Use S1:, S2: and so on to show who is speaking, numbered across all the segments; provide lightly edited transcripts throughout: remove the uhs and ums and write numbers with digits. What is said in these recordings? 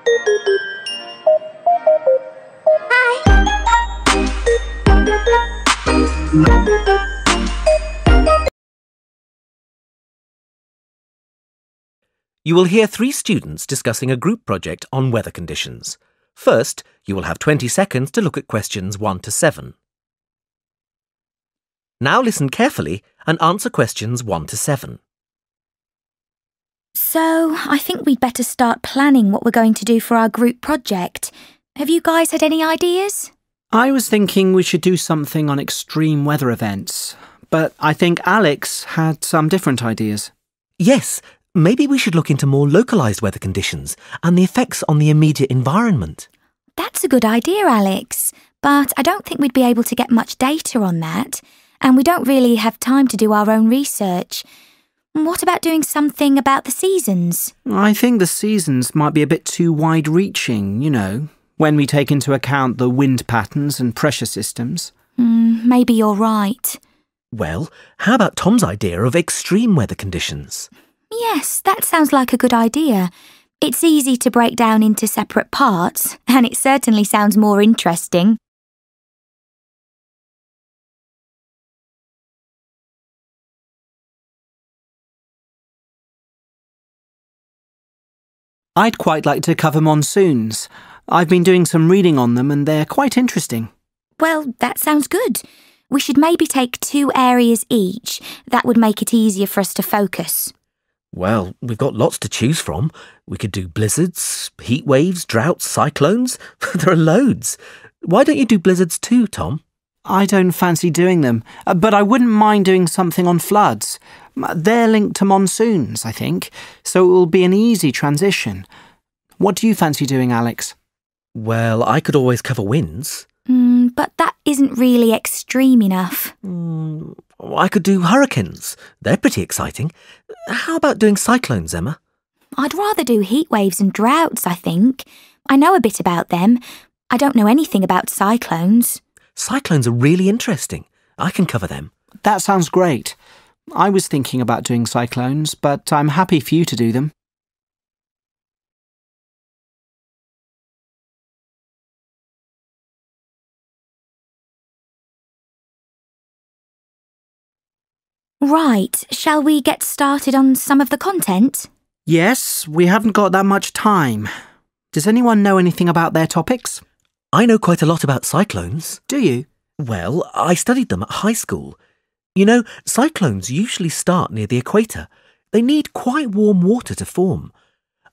S1: You will hear 3 students discussing a group project on weather conditions. First, you will have 20 seconds to look at questions 1 to 7. Now listen carefully and answer questions 1 to 7.
S2: So, I think we'd better start planning what we're going to do for our group project. Have you guys had any ideas?
S3: I was thinking we should do something on extreme weather events, but I think Alex had some different ideas.
S1: Yes, maybe we should look into more localised weather conditions and the effects on the immediate environment.
S2: That's a good idea, Alex, but I don't think we'd be able to get much data on that, and we don't really have time to do our own research. What about doing something about the seasons?
S3: I think the seasons might be a bit too wide-reaching, you know, when we take into account the wind patterns and pressure systems.
S2: Maybe you're right.
S1: Well, how about Tom's idea of extreme weather conditions?
S2: Yes, that sounds like a good idea. It's easy to break down into separate parts, and it certainly sounds more interesting.
S3: I'd quite like to cover monsoons. I've been doing some reading on them and they're quite interesting.
S2: Well, that sounds good. We should maybe take 2 areas each. That would make it easier for us to focus.
S1: Well, we've got lots to choose from. We could do blizzards, heat waves, droughts, cyclones. There are loads. Why don't you do blizzards too, Tom?
S3: I don't fancy doing them, but I wouldn't mind doing something on floods. They're linked to monsoons, I think, so it will be an easy transition. What do you fancy doing, Alex?
S1: Well, I could always cover winds.
S2: But that isn't really extreme enough.
S1: I could do hurricanes. They're pretty exciting. How about doing cyclones, Emma?
S2: I'd rather do heat waves and droughts, I think. I know a bit about them. I don't know anything about cyclones.
S1: Cyclones are really interesting. I can cover them.
S3: That sounds great. I was thinking about doing cyclones, but I'm happy for you to do them.
S2: Right, shall we get started on some of the content?
S3: Yes, we haven't got that much time. Does anyone know anything about their topics?
S1: I know quite a lot about cyclones.
S3: Do you?
S1: Well, I studied them at high school. You know, cyclones usually start near the equator. They need quite warm water to form.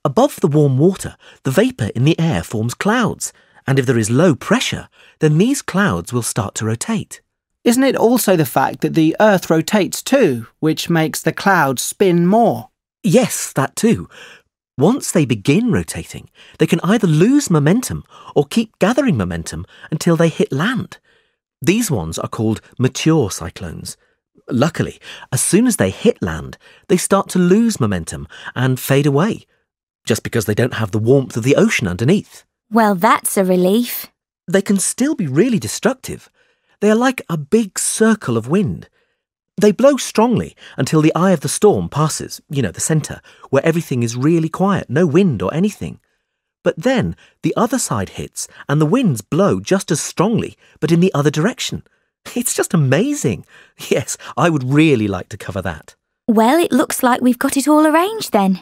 S1: Above the warm water, the vapour in the air forms clouds, and if there is low pressure, then these clouds will start to rotate.
S3: Isn't it also the fact that the Earth rotates too, which makes the clouds spin more?
S1: Yes, that too. Once they begin rotating, they can either lose momentum or keep gathering momentum until they hit land. These ones are called mature cyclones. Luckily, as soon as they hit land, they start to lose momentum and fade away, just because they don't have the warmth of the ocean underneath.
S2: Well, that's a relief.
S1: They can still be really destructive. They are like a big circle of wind. They blow strongly until the eye of the storm passes, you know, the centre, where everything is really quiet, no wind or anything. But then the other side hits and the winds blow just as strongly, but in the other direction. It's just amazing. Yes, I would really like to cover that.
S2: Well, it looks like we've got it all arranged then.